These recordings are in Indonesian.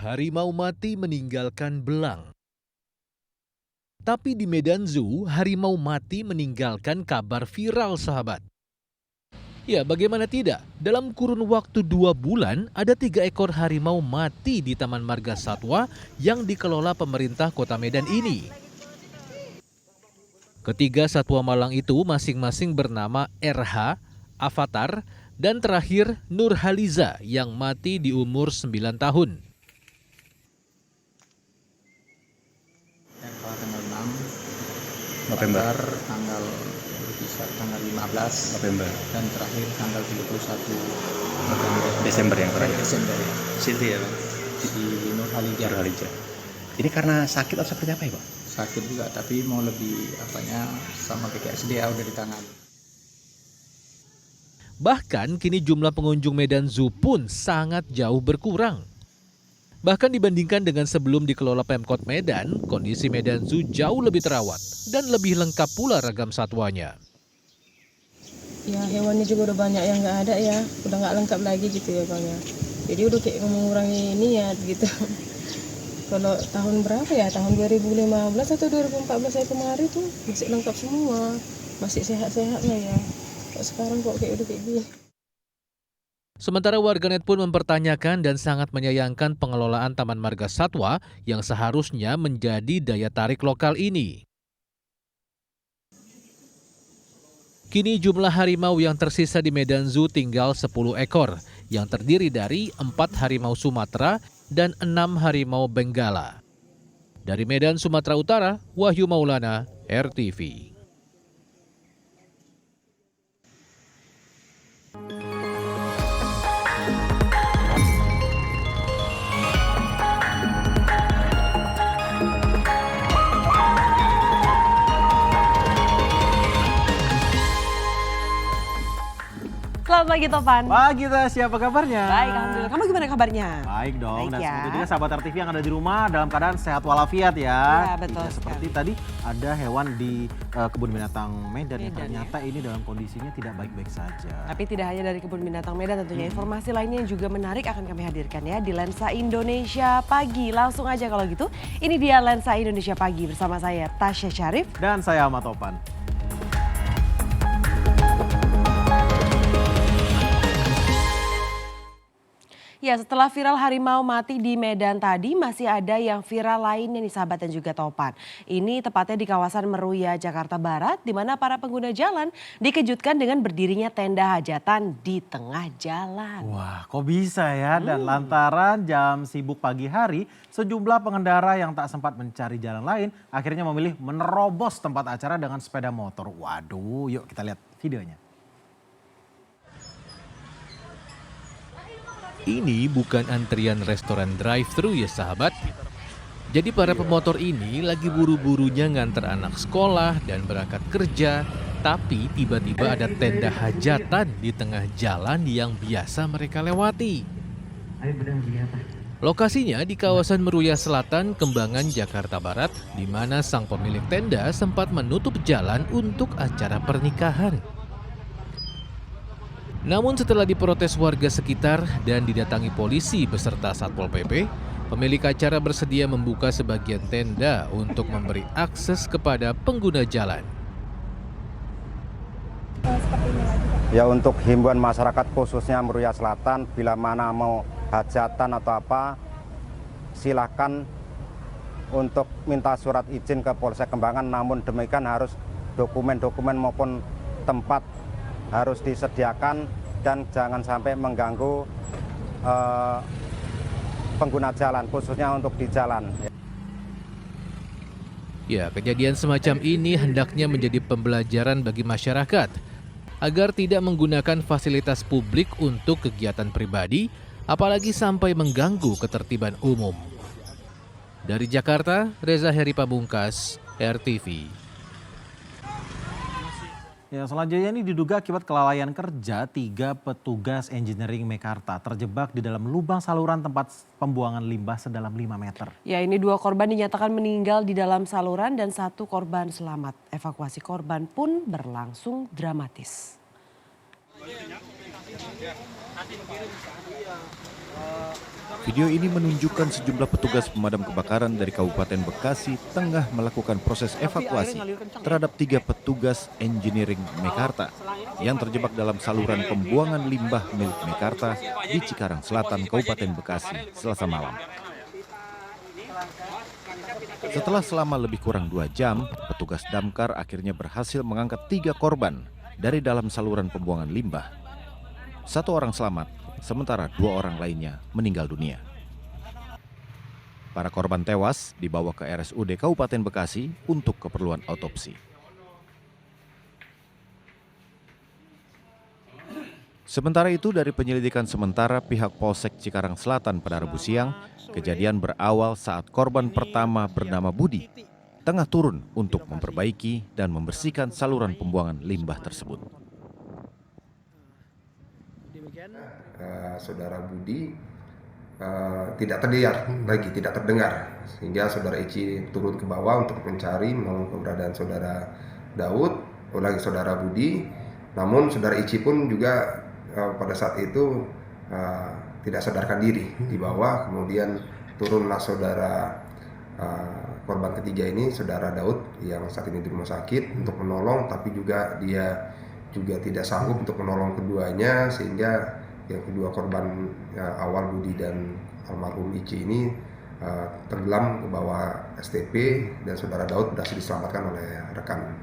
Harimau mati meninggalkan belang. Tapi di Medan Zoo, harimau mati meninggalkan kabar viral, sahabat. Ya, bagaimana tidak? Dalam kurun waktu 2 bulan, ada 3 ekor harimau mati di Taman Marga Satwa yang dikelola pemerintah Kota Medan ini. Ketiga satwa malang itu masing-masing bernama RH, Avatar, dan terakhir Nurhaliza yang mati di umur 9 tahun. Tanggal 6 November, tanggal berkisar tanggal 15 November, dan terakhir tanggal 31 November. Desember yang terakhir. Desember ya. Sinti ya, Bang? Di Nurhaliza. Nurhaliza. Ini karena sakit atau seperti apa ya, Pak? Sakit juga, tapi mau lebih sama PKSDA udah ditangani. Bahkan kini jumlah pengunjung Medan Zoo pun sangat jauh berkurang. Bahkan dibandingkan dengan sebelum dikelola Pemkot Medan, kondisi Medan Zoo jauh lebih terawat dan lebih lengkap pula ragam satwanya. Ya hewannya juga udah banyak yang nggak ada ya, udah nggak lengkap lagi gitu ya Bang ya. Jadi udah kayak mengurangi niat gitu. Kalau tahun berapa ya, tahun 2015 atau 2014 saya kemarin tuh masih lengkap semua, masih sehat-sehat lah ya. Kok sekarang kok kayak udah kayak gini. Sementara warganet pun mempertanyakan dan sangat menyayangkan pengelolaan Taman Marga Satwa yang seharusnya menjadi daya tarik lokal ini. Kini jumlah harimau yang tersisa di Medan Zoo tinggal 10 ekor, yang terdiri dari 4 harimau Sumatera dan 6 harimau Benggala. Dari Medan, Sumatera Utara, Wahyu Maulana, RTV. Selamat pagi Topan. Pagi Tes, siapa kabarnya? Baik, alhamdulillah. Kamu gimana kabarnya? Baik dong, Baik dan ya. semoga juga sahabat RTV yang ada di rumah dalam keadaan sehat walafiat ya. Iya, betul Tidak seperti sekali. tadi ada hewan di kebun binatang Medan yang Medan, ternyata ini dalam kondisinya tidak baik-baik saja. Tapi tidak hanya dari kebun binatang Medan, tentunya informasi lainnya yang juga menarik akan kami hadirkan ya di Lensa Indonesia Pagi. Langsung aja kalau gitu, ini dia Lensa Indonesia Pagi bersama saya Tasya Syarif. Dan saya Ahmad Topan. Ya, setelah viral harimau mati di Medan tadi, masih ada yang viral lainnya nih sahabat dan juga Topan. Ini tepatnya di kawasan Meruya, Jakarta Barat, di mana para pengguna jalan dikejutkan dengan berdirinya tenda hajatan di tengah jalan. Wah, kok bisa ya? Dan lantaran jam sibuk pagi hari, sejumlah pengendara yang tak sempat mencari jalan lain akhirnya memilih menerobos tempat acara dengan sepeda motor. Waduh, yuk kita lihat videonya. Ini bukan antrian restoran drive-thru ya sahabat. Jadi para pemotor ini lagi buru-burunya nganter anak sekolah dan berangkat kerja. Tapi tiba-tiba ada tenda hajatan di tengah jalan yang biasa mereka lewati. Lokasinya di kawasan Meruya Selatan, Kembangan, Jakarta Barat, di mana sang pemilik tenda sempat menutup jalan untuk acara pernikahan. Namun setelah diprotes warga sekitar dan didatangi polisi beserta Satpol PP, pemilik acara bersedia membuka sebagian tenda untuk memberi akses kepada pengguna jalan. Ya untuk himbauan masyarakat khususnya Meruya Selatan, bila mana mau hajatan atau apa, silakan untuk minta surat izin ke Polsek Kembangan, namun demikian harus dokumen-dokumen maupun tempat harus disediakan dan jangan sampai mengganggu pengguna jalan, khususnya untuk di jalan. Ya, kejadian semacam ini hendaknya menjadi pembelajaran bagi masyarakat agar tidak menggunakan fasilitas publik untuk kegiatan pribadi, apalagi sampai mengganggu ketertiban umum. Dari Jakarta, Reza Heri Pamungkas, RTV. Ya, selanjutnya ini diduga akibat kelalaian kerja, 3 petugas engineering Mekarta terjebak di dalam lubang saluran tempat pembuangan limbah sedalam 5 meter. Ya, ini 2 korban dinyatakan meninggal di dalam saluran dan 1 korban selamat. Evakuasi korban pun berlangsung dramatis. Video ini menunjukkan sejumlah petugas pemadam kebakaran dari Kabupaten Bekasi tengah melakukan proses evakuasi terhadap 3 petugas engineering Mekarta yang terjebak dalam saluran pembuangan limbah milik Mekarta di Cikarang Selatan, Kabupaten Bekasi, Selasa malam. Setelah selama lebih kurang 2 jam, petugas damkar akhirnya berhasil mengangkat 3 korban dari dalam saluran pembuangan limbah. 1 orang selamat, sementara 2 orang lainnya meninggal dunia. Para korban tewas dibawa ke RSUD Kabupaten Bekasi untuk keperluan autopsi. Sementara itu, dari penyelidikan sementara pihak Polsek Cikarang Selatan pada Rabu siang, kejadian berawal saat korban pertama bernama Budi tengah turun untuk memperbaiki dan membersihkan saluran pembuangan limbah tersebut. Saudara Budi tidak terdengar, sehingga saudara Ici turun ke bawah untuk mencari menolong keberadaan saudara Daud, saudara Budi. Namun saudara Ici pun juga pada saat itu tidak sadarkan diri di bawah. Kemudian turunlah saudara korban ketiga ini, saudara Daud, yang saat ini di rumah sakit untuk menolong, tapi juga dia juga tidak sanggup untuk menolong keduanya, sehingga yang kedua korban awal Budi dan almarhum Ici ini tenggelam ke bawah STP, dan saudara Daud berhasil diselamatkan oleh rekan.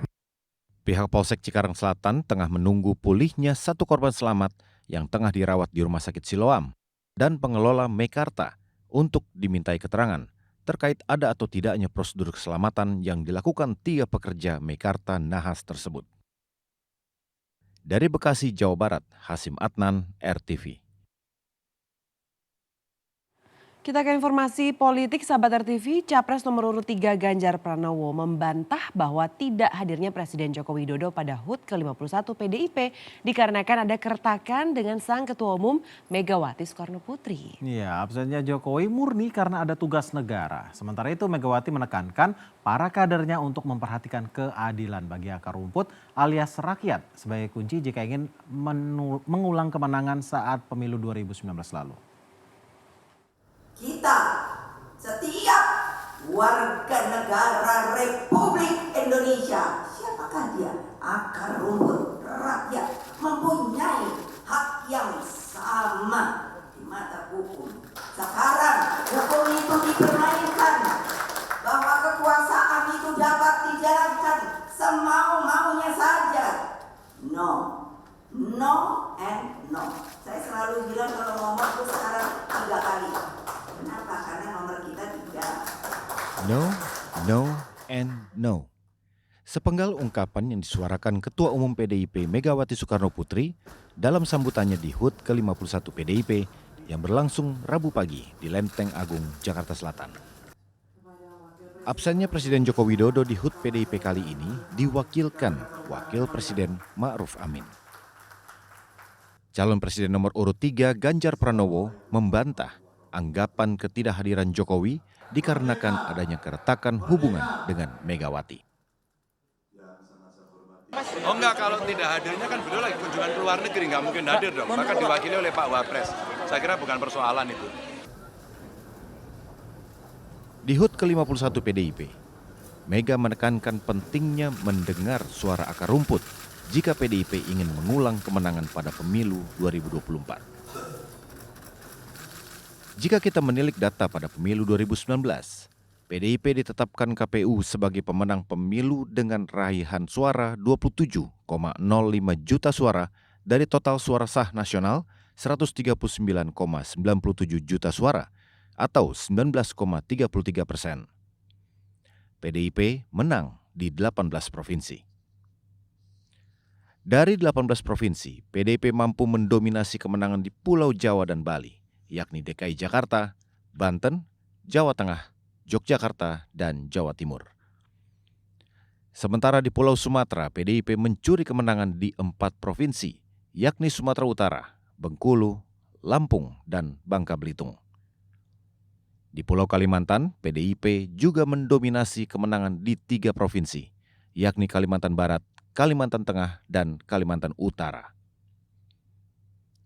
Pihak Polsek Cikarang Selatan tengah menunggu pulihnya 1 korban selamat yang tengah dirawat di Rumah Sakit Siloam dan pengelola Mekarta untuk dimintai keterangan terkait ada atau tidaknya prosedur keselamatan yang dilakukan 3 pekerja Mekarta Nahas tersebut. Dari Bekasi, Jawa Barat, Hasim Adnan, RTV. Kita ke informasi politik, sahabat RTV. Capres nomor urut 3 Ganjar Pranowo membantah bahwa tidak hadirnya Presiden Joko Widodo pada HUT ke-51 PDIP dikarenakan ada keretakan dengan sang Ketua Umum Megawati Soekarno Putri. Iya, absennya Jokowi murni karena ada tugas negara. Sementara itu Megawati menekankan para kadernya untuk memperhatikan keadilan bagi akar rumput alias rakyat sebagai kunci jika ingin mengulang kemenangan saat pemilu 2019 lalu. Kita, setiap warga negara Republik Indonesia, siapakah dia? Akar rumput rakyat mempunyai hak yang sama di mata hukum. Sekarang hukum itu dipermainkan, bahwa kekuasaan itu dapat dijalankan semau-maunya saja. No, no and no. Saya selalu bilang kalau ngomong itu sekarang 3 kali. Kenapa? Karena nomor kita 3. No, no, and no. Sepenggal ungkapan yang disuarakan Ketua Umum PDIP Megawati Soekarno Putri dalam sambutannya di HUT ke-51 PDIP yang berlangsung Rabu pagi di Lenteng Agung, Jakarta Selatan. Absennya Presiden Joko Widodo di HUT PDIP kali ini diwakilkan Wakil Presiden Ma'ruf Amin. Calon Presiden nomor urut 3 Ganjar Pranowo membantah anggapan ketidakhadiran Jokowi dikarenakan adanya keretakan hubungan dengan Megawati. Oh enggak, kalau tidak hadirnya kan beliau lagi kunjungan ke luar negeri, nggak mungkin hadir dong. Maka diwakili oleh Pak Wapres. Saya kira bukan persoalan itu. Di HUT ke-51 PDIP, Mega menekankan pentingnya mendengar suara akar rumput jika PDIP ingin mengulang kemenangan pada pemilu 2024. Jika kita menilik data pada pemilu 2019, PDIP ditetapkan KPU sebagai pemenang pemilu dengan raihan suara 27,05 juta suara dari total suara sah nasional 139,97 juta suara atau 19,33%. PDIP menang di 18 provinsi. Dari 18 provinsi, PDIP mampu mendominasi kemenangan di Pulau Jawa dan Bali, yakni DKI Jakarta, Banten, Jawa Tengah, Yogyakarta, dan Jawa Timur. Sementara di Pulau Sumatera, PDIP mencuri kemenangan di 4 provinsi, yakni Sumatera Utara, Bengkulu, Lampung, dan Bangka Belitung. Di Pulau Kalimantan, PDIP juga mendominasi kemenangan di 3 provinsi, yakni Kalimantan Barat, Kalimantan Tengah, dan Kalimantan Utara.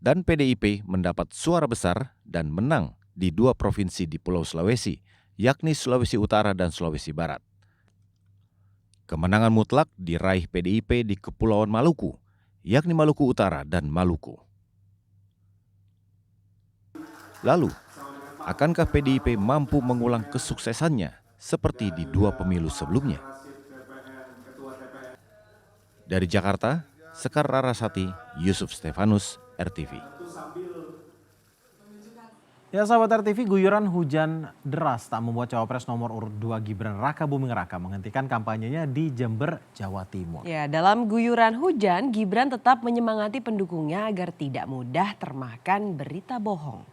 Dan PDIP mendapat suara besar dan menang di 2 provinsi di Pulau Sulawesi, yakni Sulawesi Utara dan Sulawesi Barat. Kemenangan mutlak diraih PDIP di Kepulauan Maluku, yakni Maluku Utara dan Maluku. Lalu, akankah PDIP mampu mengulang kesuksesannya seperti di 2 pemilu sebelumnya? Dari Jakarta, Sekar Rarasati, Yusuf Stefanus, RTV. Ya sahabat RTV, guyuran hujan deras tak membuat cawapres nomor urut 2 Gibran Rakabuming Raka menghentikan kampanyenya di Jember, Jawa Timur. Ya, dalam guyuran hujan, Gibran tetap menyemangati pendukungnya agar tidak mudah termakan berita bohong.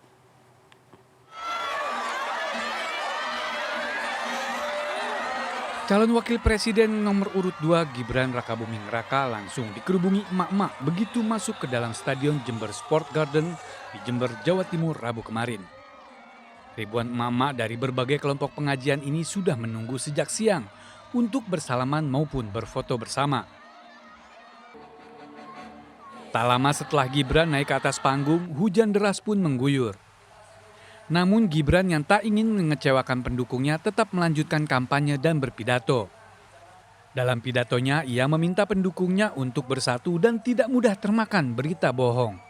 Calon Wakil Presiden nomor urut 2 Gibran Rakabuming Raka langsung dikerubungi emak-emak begitu masuk ke dalam Stadion Jember Sport Garden di Jember, Jawa Timur Rabu kemarin. Ribuan emak-emak dari berbagai kelompok pengajian ini sudah menunggu sejak siang untuk bersalaman maupun berfoto bersama. Tak lama setelah Gibran naik ke atas panggung, hujan deras pun mengguyur. Namun Gibran yang tak ingin mengecewakan pendukungnya tetap melanjutkan kampanye dan berpidato. Dalam pidatonya, ia meminta pendukungnya untuk bersatu dan tidak mudah termakan berita bohong.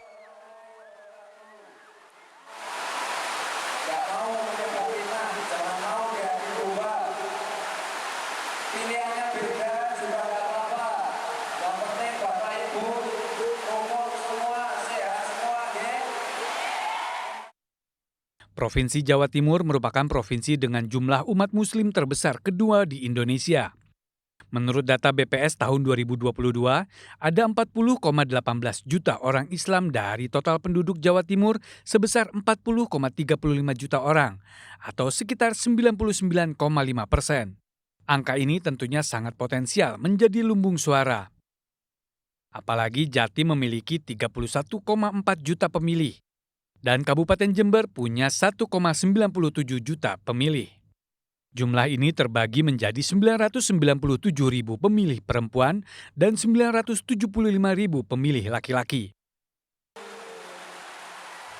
Provinsi Jawa Timur merupakan provinsi dengan jumlah umat muslim terbesar kedua di Indonesia. Menurut data BPS tahun 2022, ada 40,18 juta orang Islam dari total penduduk Jawa Timur sebesar 40,35 juta orang, atau sekitar 99,5%. Angka ini tentunya sangat potensial menjadi lumbung suara. Apalagi Jatim memiliki 31,4 juta pemilih. Dan Kabupaten Jember punya 1,97 juta pemilih. Jumlah ini terbagi menjadi 997.000 pemilih perempuan dan 975.000 pemilih laki-laki.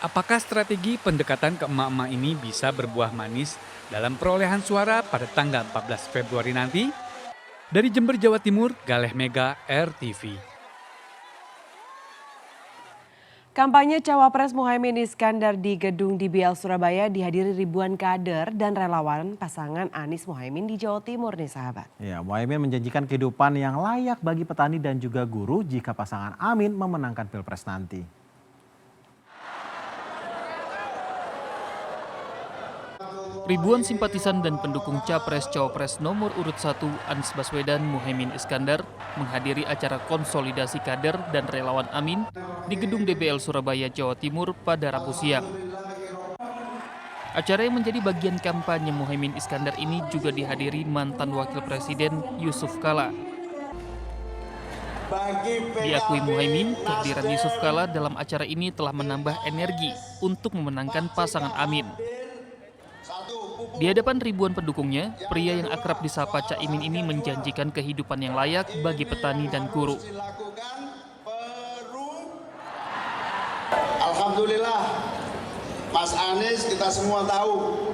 Apakah strategi pendekatan ke emak-emak ini bisa berbuah manis dalam perolehan suara pada tanggal 14 Februari nanti? Dari Jember, Jawa Timur, Galeh Mega, RTV. Kampanye Cawapres Muhaimin Iskandar di Gedung DBL Surabaya dihadiri ribuan kader dan relawan pasangan Anies Muhaimin di Jawa Timur nih sahabat. Ya, Muhaimin menjanjikan kehidupan yang layak bagi petani dan juga guru jika pasangan Amin memenangkan Pilpres nanti. Ribuan simpatisan dan pendukung Capres-Cawapres nomor urut 1 Anies Baswedan Muhaimin Iskandar menghadiri acara konsolidasi kader dan relawan Amin di Gedung DBL Surabaya, Jawa Timur pada Rabu siang. Acara yang menjadi bagian kampanye Muhaimin Iskandar ini juga dihadiri mantan Wakil Presiden Yusuf Kala. Diakui Muhaimin, kehadiran Yusuf Kala dalam acara ini telah menambah energi untuk memenangkan pasangan Amin. Di hadapan ribuan pendukungnya, pria yang akrab disapa Caimin ini menjanjikan kehidupan yang layak bagi petani dan guru. Alhamdulillah, Mas Anies kita semua tahu,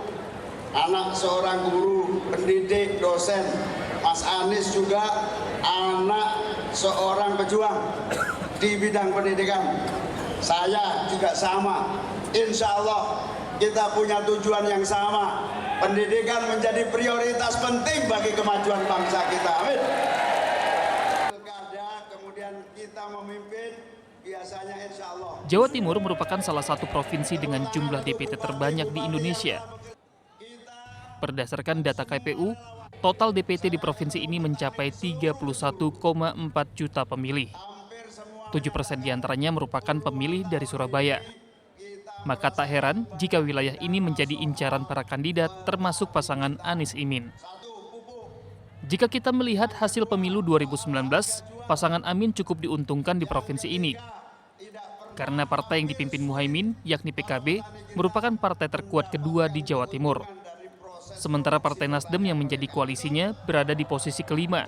anak seorang guru, pendidik, dosen. Mas Anies juga anak seorang pejuang di bidang pendidikan. Saya juga sama, insya Allah kita punya tujuan yang sama. Pendidikan menjadi prioritas penting bagi kemajuan bangsa kita. Amin. Kemudian kita memimpin, biasanya insya Allah. Jawa Timur merupakan salah satu provinsi dengan jumlah DPT terbanyak di Indonesia. Berdasarkan data KPU, total DPT di provinsi ini mencapai 31,4 juta pemilih. 7% diantaranya merupakan pemilih dari Surabaya. Maka tak heran jika wilayah ini menjadi incaran para kandidat termasuk pasangan Anies Imin. Jika kita melihat hasil pemilu 2019, pasangan Amin cukup diuntungkan di provinsi ini. Karena partai yang dipimpin Muhaimin, yakni PKB, merupakan partai terkuat kedua di Jawa Timur. Sementara Partai Nasdem yang menjadi koalisinya berada di posisi kelima.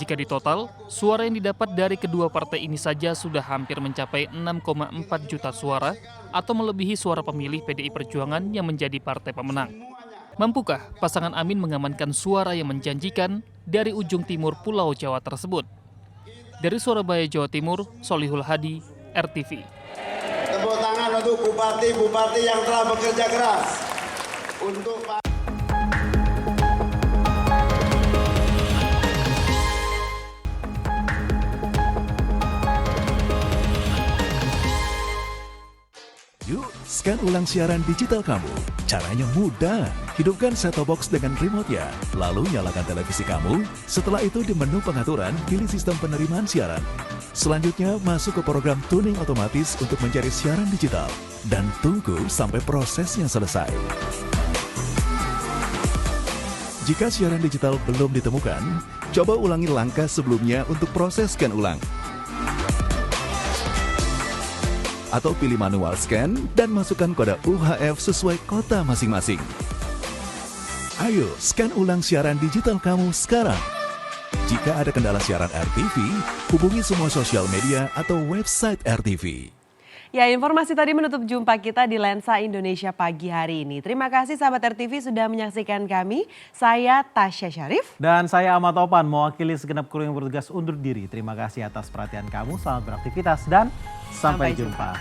Jika ditotal, suara yang didapat dari kedua partai ini saja sudah hampir mencapai 6,4 juta suara atau melebihi suara pemilih PDI Perjuangan yang menjadi partai pemenang. Mampukah pasangan Amin mengamankan suara yang menjanjikan dari ujung timur Pulau Jawa tersebut? Dari Surabaya, Jawa Timur, Solihul Hadi, RTV. Tepuk tangan untuk bupati-bupati yang telah bekerja keras untuk Yuk, scan ulang siaran digital kamu. Caranya mudah. Hidupkan set-top box dengan remote-nya. Lalu nyalakan televisi kamu. Setelah itu di menu pengaturan, pilih sistem penerimaan siaran. Selanjutnya, masuk ke program tuning otomatis untuk mencari siaran digital. Dan tunggu sampai prosesnya selesai. Jika siaran digital belum ditemukan, coba ulangi langkah sebelumnya untuk proses scan ulang. Atau pilih manual scan dan masukkan kode UHF sesuai kota masing-masing. Ayo, scan ulang siaran digital kamu sekarang. Jika ada kendala siaran RTV, hubungi semua sosial media atau website RTV. Ya, informasi tadi menutup jumpa kita di Lensa Indonesia pagi hari ini. Terima kasih sahabat RTV sudah menyaksikan kami. Saya Tasya Syarif. Dan saya Ahmad Topan, mewakili segenap kru yang bertugas undur diri. Terima kasih atas perhatian kamu, selamat beraktivitas dan sampai jumpa.